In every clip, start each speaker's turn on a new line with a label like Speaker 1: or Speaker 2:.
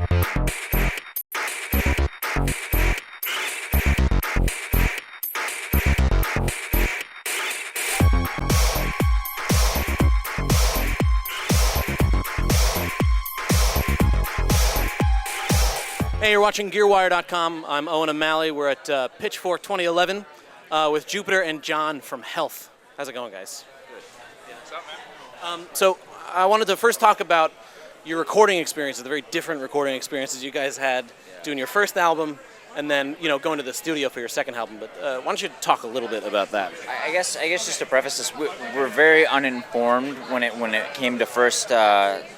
Speaker 1: Hey, you're watching GearWire.com. I'm Owen O'Malley. We're at Pitchfork 2011 with Jupiter and John from Health. How's it going, guys?
Speaker 2: Good. Yeah. What's up, man?
Speaker 1: So I wanted to first talk about your recording experiences, the very different recording experiences you guys had doing your first album and then, going to the studio for your second album. But why don't you talk a little bit about that?
Speaker 3: I guess just to preface this, we're very uninformed when it came to first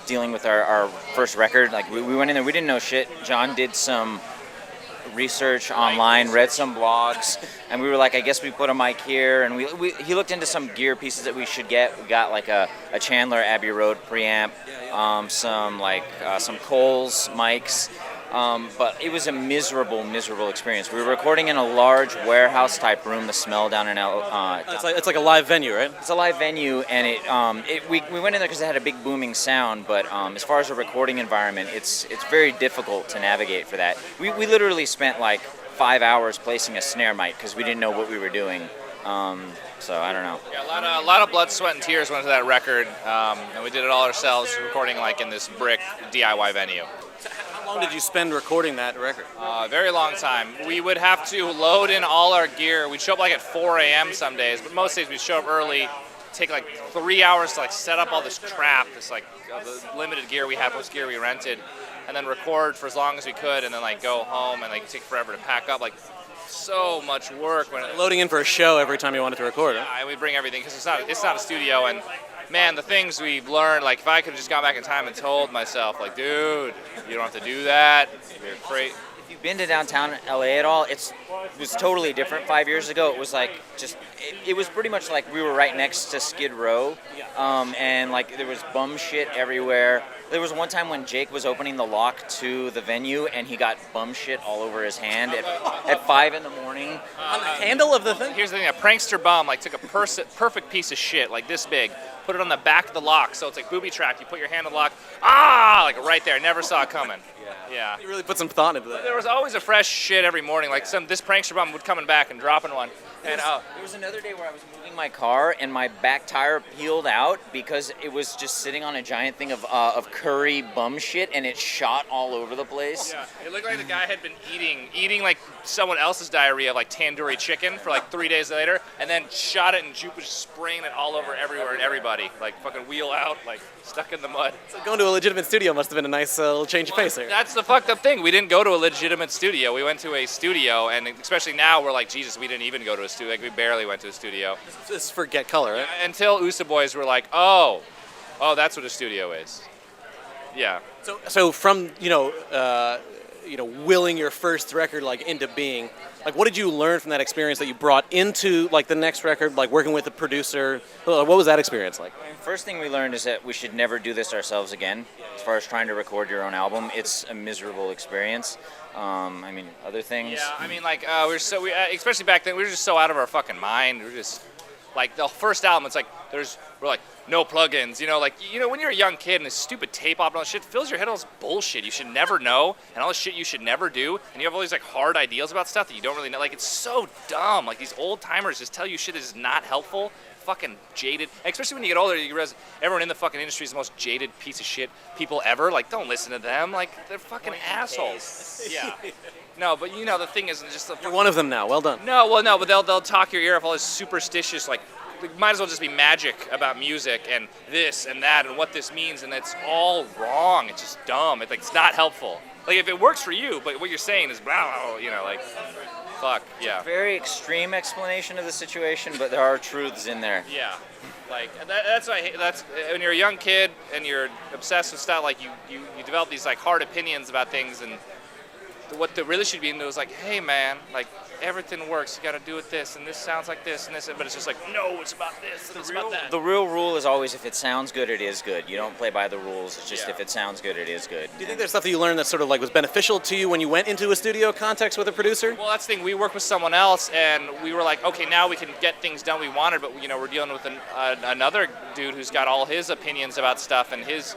Speaker 3: dealing with our first record. Like we went in there, we didn't know shit. John did some research online, read some blogs, and we were like, I guess we put a mic here, and he looked into some gear pieces that we should get. We got like a Chandler Abbey Road preamp, some Coles mics. But it was a miserable experience. We were recording in a large warehouse-type room. The smell down in
Speaker 1: It's like a live venue, right?
Speaker 3: It's a live venue, and we went in there because it had a big booming sound. But as far as a recording environment, it's very difficult to navigate for that. We literally spent like 5 hours placing a snare mic because we didn't know what we were doing. So I don't know.
Speaker 2: Yeah, a lot of blood, sweat, and tears went into that record, and we did it all ourselves, recording like in this brick DIY venue.
Speaker 1: How long did you spend recording that record?
Speaker 2: Very long time. We would have to load in all our gear. We'd show up like at 4 a.m. some days, but most days we'd show up early, take like 3 hours to like set up all this crap, this like the limited gear we had, most gear we rented, and then record for as long as we could, and then like go home and like take forever to pack up. Like so much work when
Speaker 1: loading in for a show every time you wanted to record.
Speaker 2: Yeah, and we bring everything because it's not a studio, and man, the things we've learned, like if I could have just gone back in time and told myself, like, dude, you don't have to do that. You're crazy.
Speaker 3: If you've been to downtown LA at all, it was totally different 5 years ago. It was like it was pretty much like we were right next to Skid Row, and like there was bum shit everywhere. There was one time when Jake was opening the lock to the venue and he got bum shit all over his hand at 5 in the morning.
Speaker 1: On the handle of the thing?
Speaker 2: Here's the thing, a prankster bum like took a perfect piece of shit, like this big, put it on the back of the lock, so it's like booby trapped. You put your hand on the lock, like right there. Never saw it coming. Yeah.
Speaker 1: You really put some thought into that.
Speaker 2: There was always a fresh shit every morning. Like this prankster bum would coming back and dropping one. And
Speaker 3: there was another day where I was moving my car and my back tire peeled out because it was just sitting on a giant thing of curry bum shit, and it shot all over the place.
Speaker 2: Yeah, it looked like the guy had been eating like someone else's diarrhea of like tandoori chicken for like 3 days later, and then shot it, and Jupe was just spraying it all over everywhere and everybody, like fucking wheel out, like stuck in the mud.
Speaker 1: So going to a legitimate studio must have been a nice little change of pace there.
Speaker 2: That's the fucked up thing. We didn't go to a legitimate studio. We went to a studio, and especially now we're like, Jesus, we didn't even go to a studio. Like we barely went to a studio.
Speaker 1: This is for Get Color, right?
Speaker 2: Until USA Boys were like, oh, that's what a studio is. Yeah.
Speaker 1: So from willing your first record like into being, like what did you learn from that experience that you brought into like the next record, like working with a producer? What was that experience like?
Speaker 3: First thing we learned is that we should never do this ourselves again. As far as trying to record your own album, it's a miserable experience. Other things.
Speaker 2: Yeah, especially back then, we were just so out of our fucking mind. We were just like the first album. It's like we're like no plugins. When you're a young kid and this stupid tape op and all this shit fills your head with all this bullshit you should never know and all this shit you should never do, and you have all these like hard ideals about stuff that you don't really know. Like it's so dumb. Like these old timers just tell you shit that is not helpful. Fucking jaded. And especially when you get older, you realize everyone in the fucking industry is the most jaded piece of shit people ever. Like, don't listen to them. Like, they're fucking assholes. Yeah. No, but the thing is just
Speaker 1: you're one of them now. Well done.
Speaker 2: No, but they'll talk your ear off all this superstitious, like, it might as well just be magic about music and this and that and what this means, and it's all wrong. It's just dumb. It's not helpful. Like, if it works for you, but what you're saying is, fuck, yeah.
Speaker 3: It's a very extreme explanation of the situation, but there are truths in there.
Speaker 2: Yeah. Like, that's when you're a young kid and you're obsessed with stuff, like, you develop these, like, hard opinions about things, and what they really should be into is like, hey, man, like, everything works. You got to do it this, and this sounds like this, and this, but it's just like, no, it's about this, and it's about that.
Speaker 3: The real rule is always if it sounds good, it is good. You don't play by the rules. It's just if it sounds good, it is good.
Speaker 1: Do you think there's stuff that you learned that sort of like was beneficial to you when you went into a studio context with a producer?
Speaker 2: Well, that's the thing. We worked with someone else, and we were like, okay, now we can get things done we wanted, but we're dealing with another dude who's got all his opinions about stuff and his,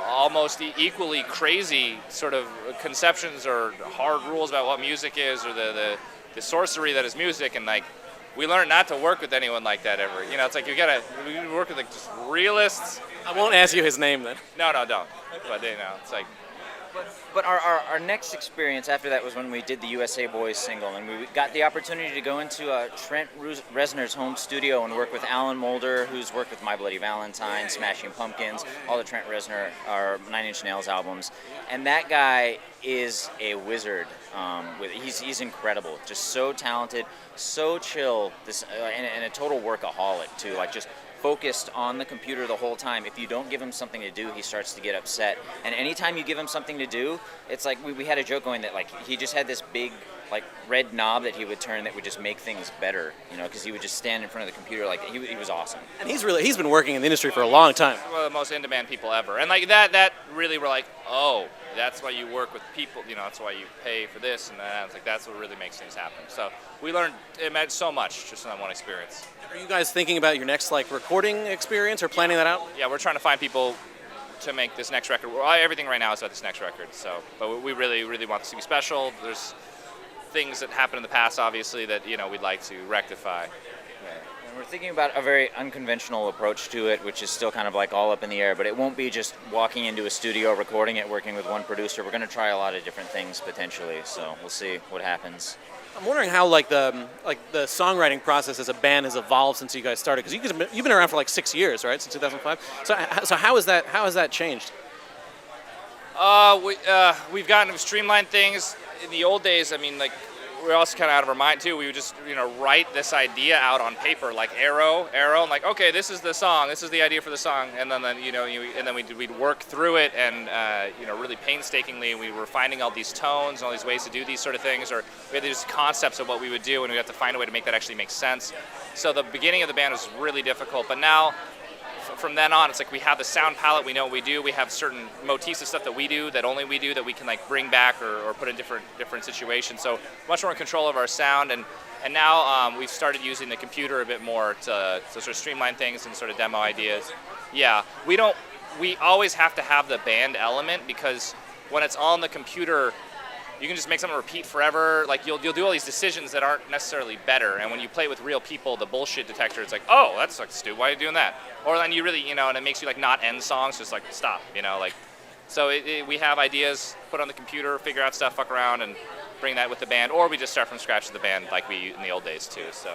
Speaker 2: almost equally crazy sort of conceptions or hard rules about what music is, or the sorcery that is music, and like we learned not to work with anyone like that ever. You know, it's like we work with like just realists.
Speaker 1: I won't ask you his name then.
Speaker 2: No, don't. But you know, it's like.
Speaker 3: But our next experience after that was when we did the USA Boys single, and we got the opportunity to go into Trent Reznor's home studio and work with Alan Moulder, who's worked with My Bloody Valentine, Smashing Pumpkins, all the Trent Reznor, our Nine Inch Nails albums. And that guy is a wizard. He's incredible, just so talented, so chill, and a total workaholic too, like just focused on the computer the whole time. If you don't give him something to do, he starts to get upset. And anytime you give him something to do, it's like we had a joke going that like he just had this big like red knob that he would turn that would just make things better, you know, because he would just stand in front of the computer. Like he was awesome.
Speaker 1: And he's been working in the industry for a long time.
Speaker 2: One of the most in-demand people ever. And like that really we're like, oh, that's why you work with people, you know, that's why you pay for this and that. It's like that's what really makes things happen. So we learned, it meant so much just in that one experience.
Speaker 1: Are you guys thinking about your next like recording experience or planning that out?
Speaker 2: Yeah, we're trying to find people to make this next record. Well, everything right now is about this next record. So, but we really, really want this to be special. There's things that happened in the past, obviously, that you know we'd like to rectify.
Speaker 3: And we're thinking about a very unconventional approach to it, which is still kind of like all up in the air, but it won't be just walking into a studio, recording it, working with one producer. We're going to try a lot of different things potentially, so we'll see what happens.
Speaker 1: I'm wondering how like the songwriting process as a band has evolved since you guys started, because you've been around for like 6 years, right, since 2005. So how has that changed?
Speaker 2: We've gotten to streamline things. In the old days, I mean, like, we're also kind of out of our mind too. We would just, you know, write this idea out on paper, like arrow, and like, okay, this is the song, this is the idea for the song, and then you know, we'd work through it, and you know, really painstakingly, we were finding all these tones and all these ways to do these sort of things, or we had these concepts of what we would do, and we had to find a way to make that actually make sense. So the beginning of the band was really difficult, but now, from then on, it's like we have the sound palette, we know what we do, we have certain motifs of stuff that we do, that only we do, that we can like bring back or put in different situations. So much more in control of our sound, and now we've started using the computer a bit more to sort of streamline things and sort of demo ideas. Yeah, we always have to have the band element, because when it's all on the computer, you can just make something repeat forever. Like you'll do all these decisions that aren't necessarily better. And when you play with real people, the bullshit detector, it's like, oh, that's like stupid. Why are you doing that? Or then you really, you know, and it makes you like not end songs, just like stop, you know, like. So we have ideas, put on the computer, figure out stuff, fuck around, and bring that with the band. Or we just start from scratch with the band like we in the old days too. So.